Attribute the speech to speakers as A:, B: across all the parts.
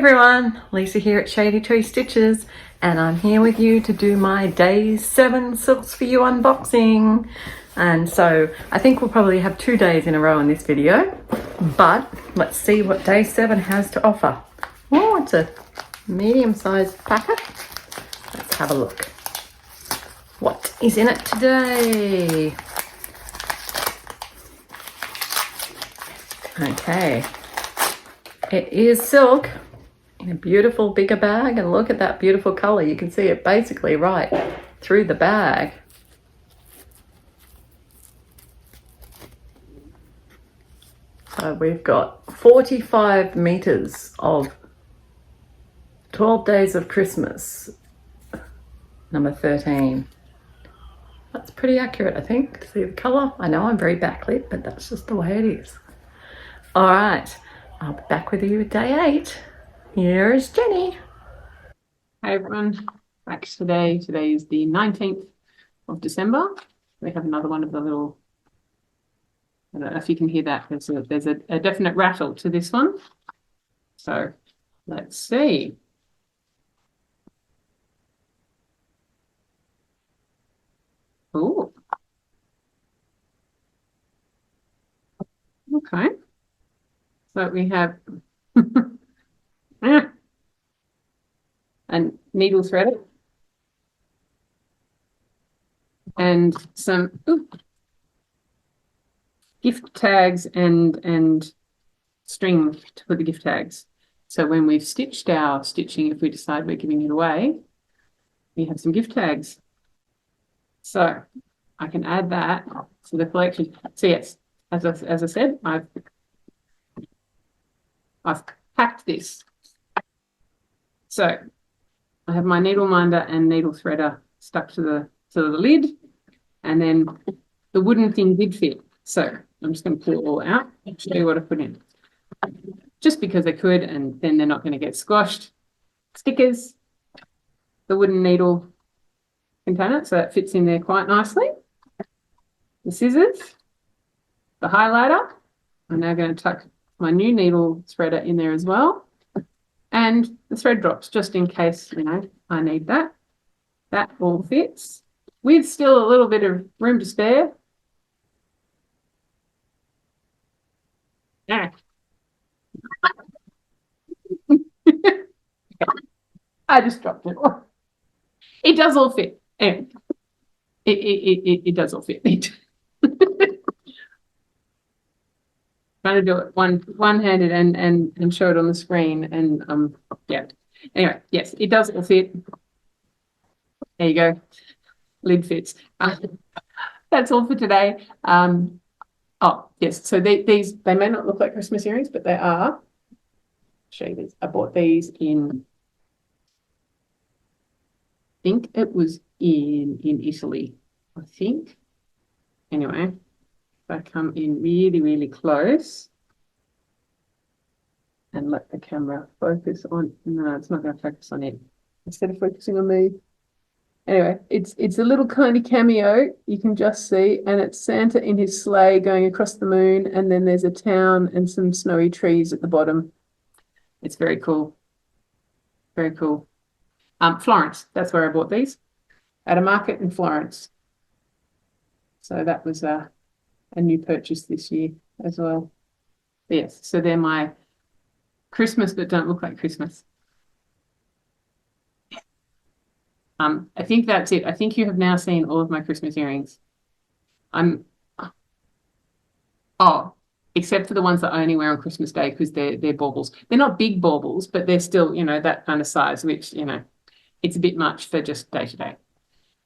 A: everyone, Lisa here at Shady Tree Stitches, and I'm here with you to do my day 7 Silks for You unboxing. And so I think we'll probably have 2 days in a row in this video, but let's see what day 7 has to offer. Oh, it's a medium-sized packet. Let's have a look. What is in it today? Okay, it is silk in a beautiful bigger bag, and look at that beautiful color. You can see it basically right through the bag. So we've got 45 meters of 12 Days of Christmas, number 13. That's pretty accurate, I think. See the color? I know I'm very backlit, but that's just the way it is. All right, I'll be back with you at day 8. Here's Jenny.
B: Hi everyone, back today. Today is the 19th of December. We have another one of the little, I don't know if you can hear that, there's a definite rattle to this one. So let's see. Oh, okay. So we have a needle thread and some gift tags and string to put the gift tags. So when we've stitched our stitching, if we decide we're giving it away, we have some gift tags. So I can add that to the collection. So yes, as I said, I've packed this. So I have my needle minder and needle threader stuck to the lid, and then the wooden thing did fit. So I'm just going to pull it all out and show you what I put in. Just because I could, and then they're not going to get squashed. Stickers, the wooden needle container, so that fits in there quite nicely. The scissors, the highlighter. I'm now going to tuck my new needle threader in there as well, and the thread drops just in case, I need that. That all fits with still a little bit of room to spare. Yeah. I just dropped it. It does all fit. Anyway, it does all fit. Trying to do it one-handed and show it on the screen, and yeah. Anyway, yes, it does all fit. There you go. Lid fits. That's all for today. Oh yes, so these they may not look like Christmas earrings, but they are. I'll show you these. I bought these in, I think it was in Italy, I think. Anyway, if I come in really, really close and let the camera focus on, no, it's not going to focus on it. Instead of focusing on me. Anyway, it's a little kind of cameo, you can just see, and it's Santa in his sleigh going across the moon, and then there's a town and some snowy trees at the bottom. It's very cool. Very cool. Florence, that's where I bought these, at a market in Florence. So that was a new purchase this year as well. Yes, so they're my Christmas but don't look like Christmas. I think that's it. I think you have now seen all of my Christmas earrings. Except for the ones that I only wear on Christmas Day because they're baubles. They're not big baubles, but they're still, that kind of size, which, it's a bit much for just day to day.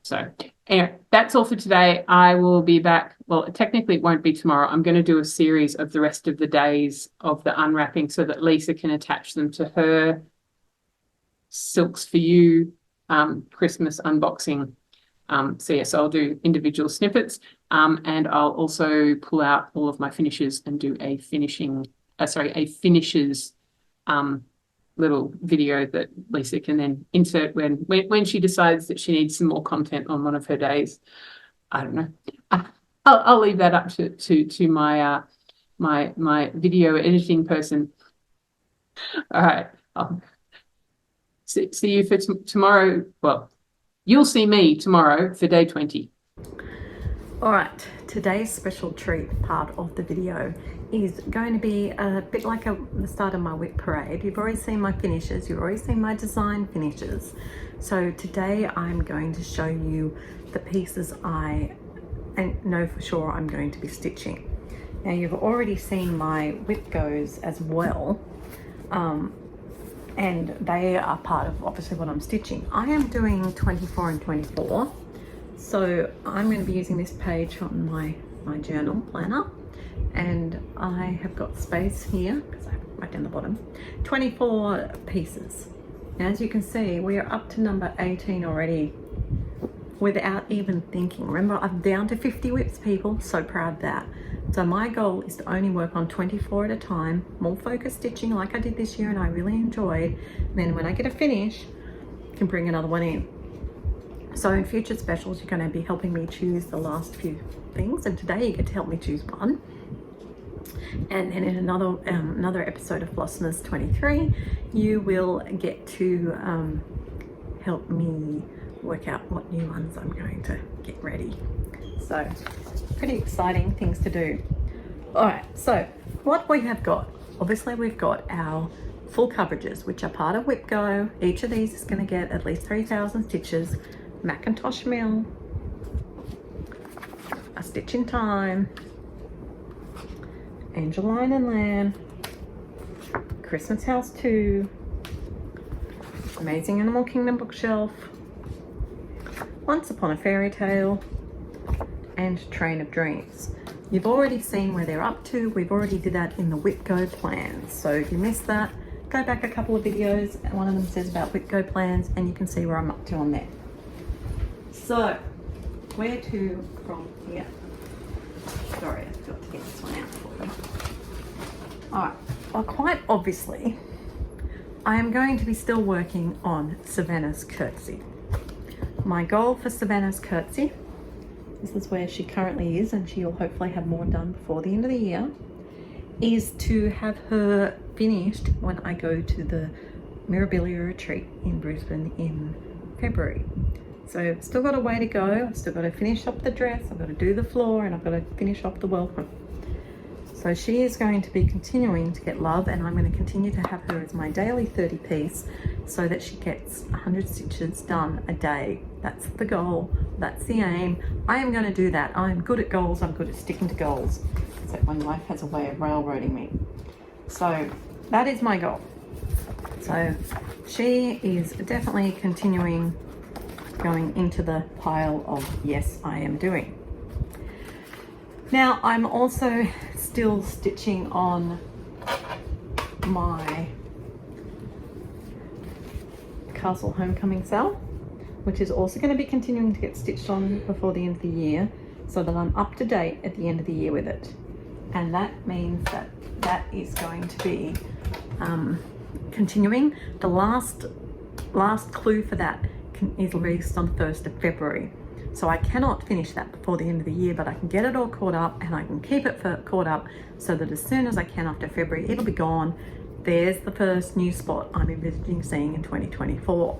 B: So anyway, that's all for today. I will be back. Well, technically it won't be tomorrow. I'm going to do a series of the rest of the days of the unwrapping so that Lisa can attach them to her Silks for You Christmas unboxing. So yes, I'll do individual snippets, and I'll also pull out all of my finishes and do a finishes little video that Lisa can then insert when she decides that she needs some more content on one of her days. I don't know. I'll leave that up to my my video editing person. All right. I'll see you for tomorrow. Well, you'll see me tomorrow for day 20.
A: All right, today's special treat part of the video is going to be a bit like the start of my whip parade. You've already seen my finishes, you've already seen my design finishes. So today I'm going to show you the pieces I know for sure I'm going to be stitching. Now you've already seen my whip goes as well, and they are part of obviously what I'm stitching. I am doing 24 and 24. So I'm going to be using this page from my journal planner, and I have got space here because I have it right down the bottom, 24 pieces. Now as you can see, we are up to number 18 already without even thinking. Remember, I'm down to 50 whips, people, so proud of that. So my goal is to only work on 24 at a time, more focused stitching like I did this year and I really enjoyed. And then when I get a finish, I can bring another one in. So in future specials, you're going to be helping me choose the last few things, and today you get to help me choose one. And then in another episode of Flossmas 23, you will get to help me work out what new ones I'm going to get ready. So pretty exciting things to do. All right, so what we have got, obviously we've got our full coverages, which are part of Whip Go. Each of these is going to get at least 3,000 stitches. Macintosh Mill, A Stitch in Time, Angeline and Lamb, Christmas House 2, Amazing Animal Kingdom Bookshelf, Once Upon a Fairy Tale, and Train of Dreams. You've already seen where they're up to. We've already did that in the Whip Go plans. So if you missed that, go back a couple of videos. One of them says about Whip Go plans, and you can see where I'm up to on there. So, where to from here? Sorry, I forgot to get this one out for you. Alright, well quite obviously, I am going to be still working on Savannah's Curtsy. My goal for Savannah's Curtsy, this is where she currently is and she'll hopefully have more done before the end of the year, is to have her finished when I go to the Mirabilia retreat in Brisbane in February. So I've still got a way to go. I've still got to finish up the dress, I've got to do the floor, and I've got to finish off the welcome. So she is going to be continuing to get love, and I'm going to continue to have her as my daily 30 piece so that she gets 100 stitches done a day. That's the goal, that's the aim. I am going to do that. I'm good at goals, I'm good at sticking to goals, except when life has a way of railroading me. So that is my goal. So she is definitely continuing, going into the pile of yes I am doing. Now I'm also still stitching on my Castle Homecoming cell, which is also going to be continuing to get stitched on before the end of the year, so that I'm up to date at the end of the year with it. And that means that that is going to be continuing. The last clue for that is released on 1st of February. So I cannot finish that before the end of the year, but I can get it all caught up and I can keep it caught up so that as soon as I can after February, it'll be gone. There's the first new spot I'm envisaging seeing in 2024.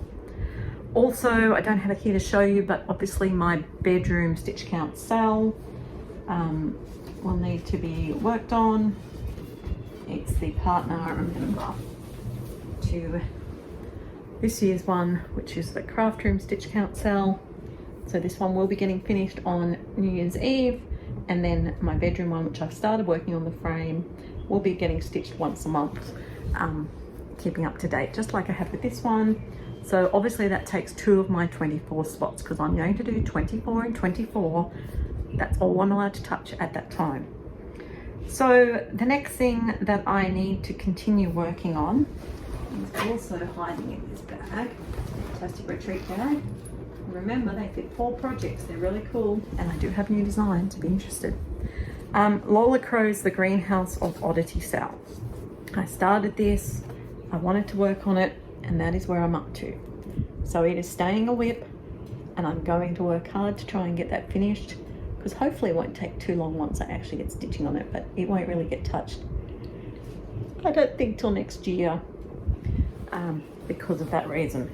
A: Also, I don't have it here to show you, but obviously my bedroom stitch count cell will need to be worked on. It's the partner, I remember, to this year's one, which is the craft room stitch count cell. So this one will be getting finished on New Year's Eve, and then my bedroom one, which I've started working on the frame, will be getting stitched once a month, keeping up to date, just like I have with this one. So obviously that takes 2 of my 24 spots, because I'm going to do 24 and 24. That's all I'm allowed to touch at that time. So the next thing that I need to continue working on is also hiding in this bag, Fantastic Retreat bag. Remember, they fit 4 projects. They're really cool, and I do have new designs to be interested. Lola Crow's The Greenhouse of Oddity cell. I started this, I wanted to work on it, and that is where I'm up to. So it is staying a whip, and I'm going to work hard to try and get that finished, because hopefully it won't take too long once I actually get stitching on it, but it won't really get touched, I don't think, till next year. because of that reason.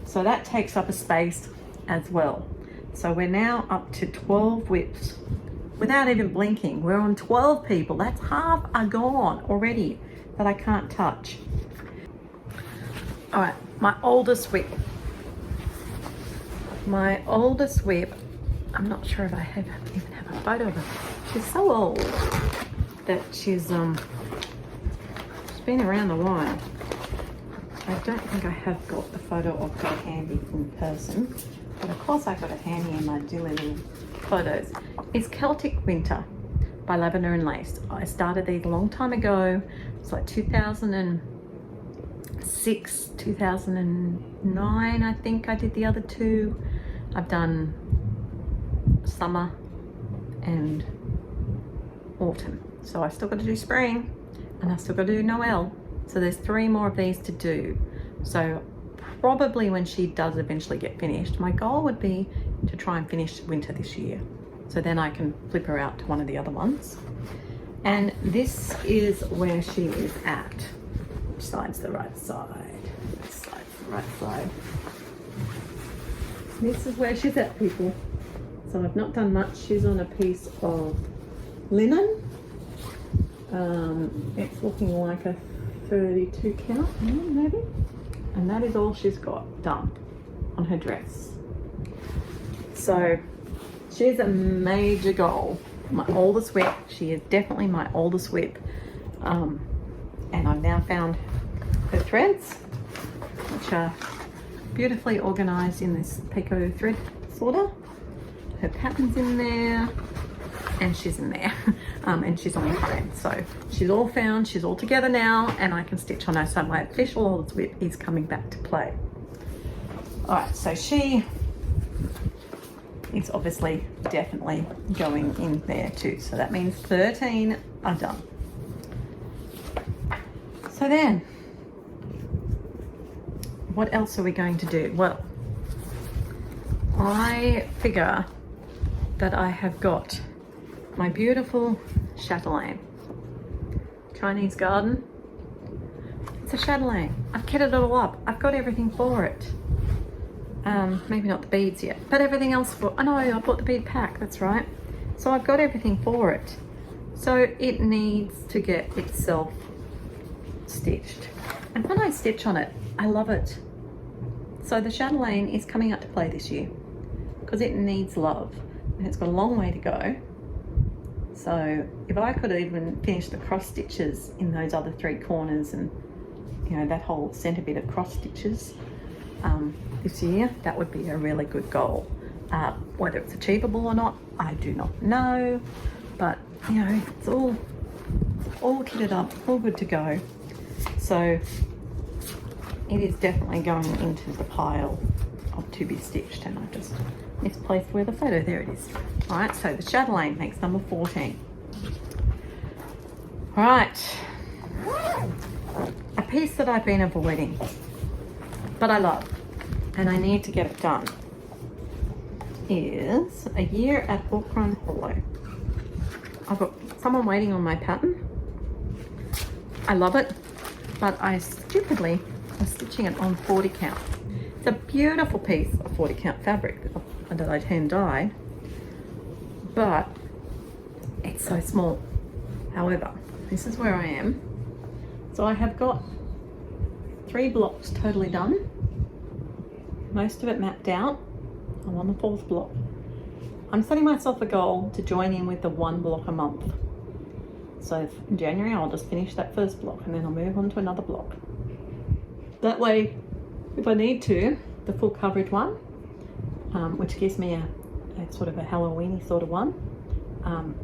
A: So that takes up a space as well. So we're now up to 12 whips without even blinking. We're on 12 people. That's half are gone already that I can't touch. All right, my oldest whip. My oldest whip, I'm not sure if I even have a photo of her. She's so old that she's been around a while. I don't think I have got the photo of her handy in person, but of course I've got it handy in my dear little photos. It's Celtic Winter by Lavender and Lace. I started these a long time ago. It's like 2006, 2009, I think I did the other two. I've done summer and autumn. So I still got to do spring and I still got to do Noel. So there's 3 more of these to do. So probably when she does eventually get finished, my goal would be to try and finish winter this year. So then I can flip her out to one of the other ones. And this is where she is at. Which side's the right side? This side's the right side. This is where she's at, people. So I've not done much. She's on a piece of linen. It's looking like a 32 count, maybe. And that is all she's got done on her dress. So she's a major goal. My oldest whip. She is definitely my oldest whip. And I've now found her threads, which are beautifully organized in this Pico thread sorter. Her pattern's in there, and she's in there, and she's on the frame. So she's all found, she's all together now, and I can stitch on her. So my official oldest whip is coming back to play. All right, so she is obviously definitely going in there too. So that means 13 are done. So then, what else are we going to do? Well, I figure that I have got my beautiful chatelaine. Chinese garden. It's a chatelaine. I've kitted it all up. I've got everything for it. Maybe not the beads yet, but everything else for, oh no, I bought the bead pack, that's right. So I've got everything for it. So it needs to get itself stitched. And when I stitch on it, I love it. So the chatelaine is coming out to play this year because it needs love and it's got a long way to go. So if I could even finish the cross stitches in those other 3 corners and, you know, that whole center bit of cross stitches this year, that would be a really good goal. Whether it's achievable or not, I do not know, but you know, it's all kitted up, all good to go. So it is definitely going into the pile of to be stitched, and I just misplaced where the photo, there it is. All right, so the chatelaine makes number 14. All right, a piece that I've been avoiding, but I love, and I need to get it done, is A Year at Hawkrun Hollow. I've got someone waiting on my pattern. I love it, but I stupidly was stitching it on 40 count. It's a beautiful piece of 40 count fabric that I'd hand dyed, but it's so small. However, this is where I am. So I have got 3 blocks totally done. Most of it mapped out. I'm on the 4th block. I'm setting myself a goal to join in with the 1 block a month. So in January, I'll just finish that 1st block and then I'll move on to another block. That way, if I need to, the full coverage one, which gives me a sort of a Halloweeny sort of one,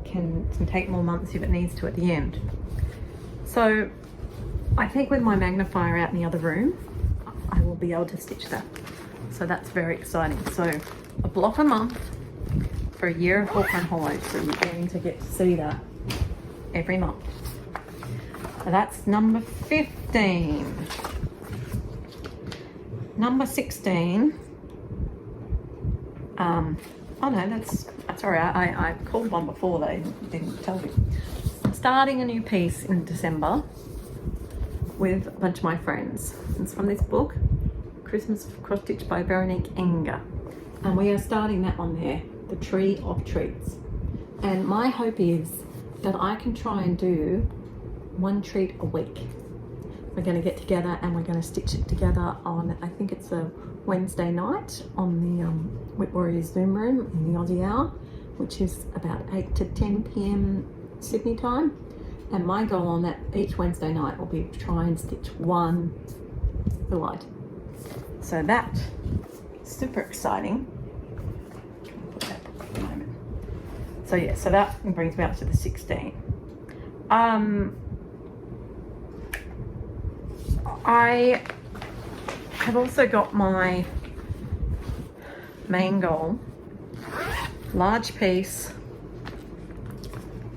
A: can take more months if it needs to at the end. So I think with my magnifier out in the other room, I will be able to stitch that. So that's very exciting. So a block a month for A Year of Hawkrun Hollow. So you're going to get to see that every month. So that's number 15. Number 16. Oh no, that's all right. I called one before, they didn't tell you. I'm starting a new piece in December. with a bunch of my friends. It's from this book, Christmas Cross Stitch by Veronique Enger. And we are starting that one there, The Tree of Treats. And my hope is that I can try and do one treat a week. We're going to get together and we're going to stitch it together on, I think it's a Wednesday night on the Whip Warriors Zoom room in the Aussie hour, which is about 8 to 10 p.m. Sydney time. And my goal on that each Wednesday night will be to try and stitch one delight. So that is super exciting. Put that at the moment. So yeah, so that brings me up to the 16. I have also got my main goal, large piece,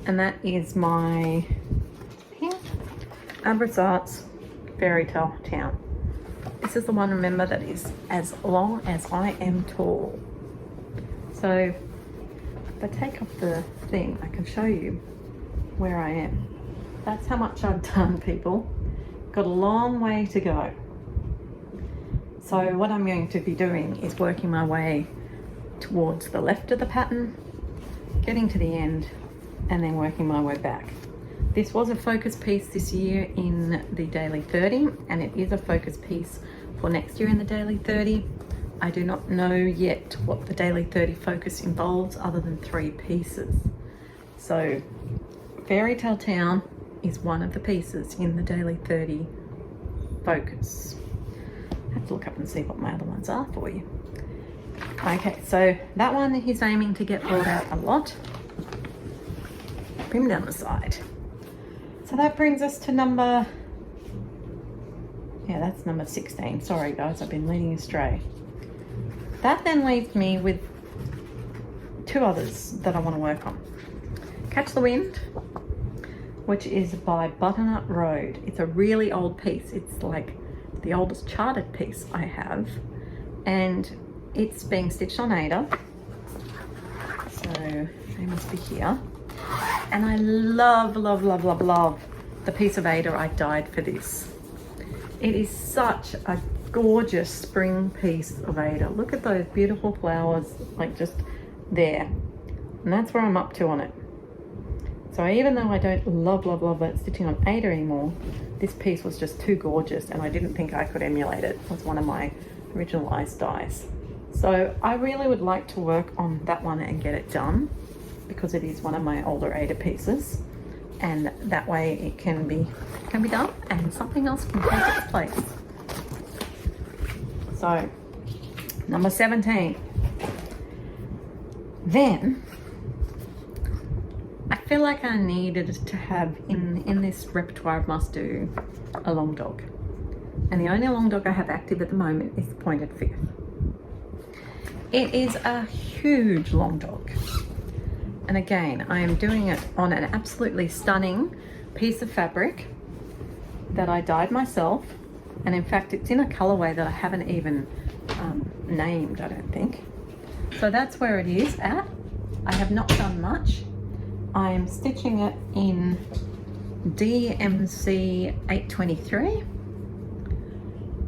A: and that is my Abras Arts Fairy Tale Town. This is the one, remember, that is as long as I am tall. So if I take off the thing, I can show you where I am. That's how much I've done, people. Got a long way to go. So what I'm going to be doing is working my way towards the left of the pattern, getting to the end, and then working my way back. This was a focus piece this year in the Daily 30, and it is a focus piece for next year in the Daily 30. I do not know yet what the Daily 30 focus involves other than 3 pieces. So Fairy Tale Town is one of the pieces in the Daily 30 focus. I have to look up and see what my other ones are for you. Okay, so that one he's aiming to get brought out a lot. Bring down the side. So that brings us to number, yeah, that's number 16. Sorry guys, I've been leading astray. That then leaves me with 2 others that I want to work on. Catch the Wind, which is by Butternut Road. It's a really old piece. It's like the oldest charted piece I have, and it's being stitched on Ada. So they must be here. And I love, love, love, love, love the piece of Ada I dyed for this. It is such a gorgeous spring piece of Ada. Look at those beautiful flowers, like just there. And that's where I'm up to on it. So even though I don't love, love, love that stitching on Ada anymore, this piece was just too gorgeous and I didn't think I could emulate it. It was one of my original ice dies. So I really would like to work on that one and get it done, because it is one of my older Ada pieces, and that way it can be done and something else can take its place. So number 17. Then I feel like I needed to have in this repertoire of must do a long dog, and the only long dog I have active at the moment is the Pointed Fifth. It is a huge long dog, and again I am doing it on an absolutely stunning piece of fabric that I dyed myself, and in fact it's in a colorway that I haven't even named, I don't think. So that's where it is at. I have not done much. I am stitching it in DMC 823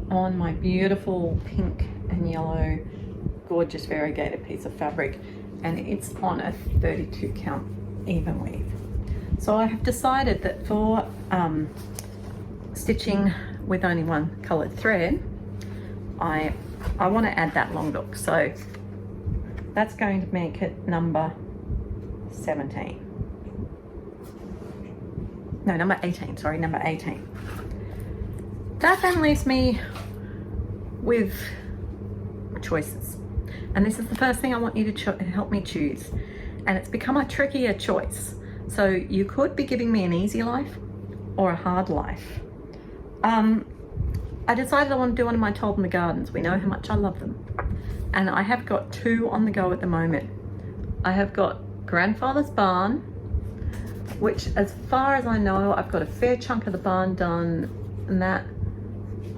A: on my beautiful pink and yellow gorgeous variegated piece of fabric, and it's on a 32 count even weave. So I have decided that for stitching with only one colored thread, I want to add that long dog. So that's going to make it number 17. No, number 18, sorry, number 18. That then leaves me with choices. And this is the first thing I want you to help me choose. And it's become a trickier choice. So you could be giving me an easy life or a hard life. I decided I want to do one of my Told in the Gardens. We know how much I love them. And I have got 2 on the go at the moment. I have got Grandfather's Barn, which as far as I know, I've got a fair chunk of the barn done and that.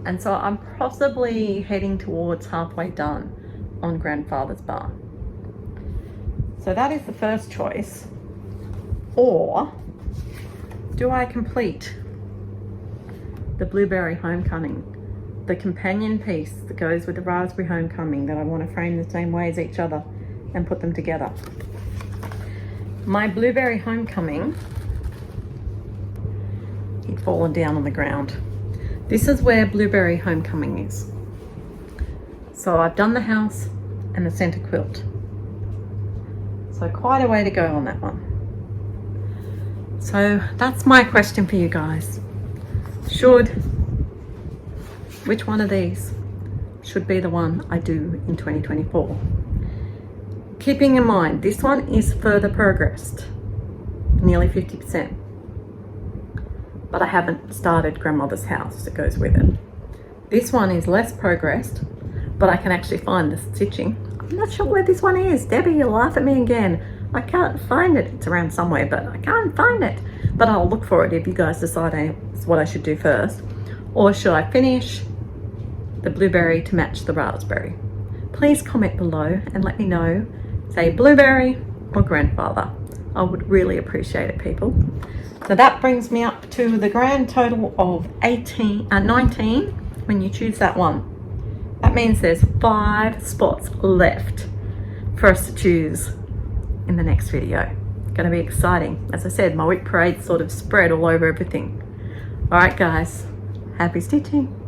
A: And so I'm possibly heading towards halfway done on Grandfather's Barn. So that is the first choice. Or do I complete the blueberry homecoming, the companion piece that goes with the raspberry homecoming that I want to frame the same way as each other and put them together. My blueberry homecoming, he'd fallen down on the ground. This is where blueberry homecoming is. So I've done the house and the center quilt. So quite a way to go on that one. So that's my question for you guys. Which one of these should be the one I do in 2024? Keeping in mind, this one is further progressed, nearly 50%. But I haven't started grandmother's house that goes with it. This one is less progressed, but I can actually find the stitching. I'm not sure where this one is. Debbie, you'll laugh at me again. I can't find it. It's around somewhere, but I can't find it. But I'll look for it if you guys decide it's what I should do first. Or should I finish the blueberry to match the raspberry? Please comment below and let me know. Say blueberry or grandfather. I would really appreciate it, people. So that brings me up to the grand total of 19 when you choose that one. That means there's 5 spots left for us to choose in the next video. Gonna be exciting. As I said, my week parade sort of spread all over everything. All right, guys, happy stitching.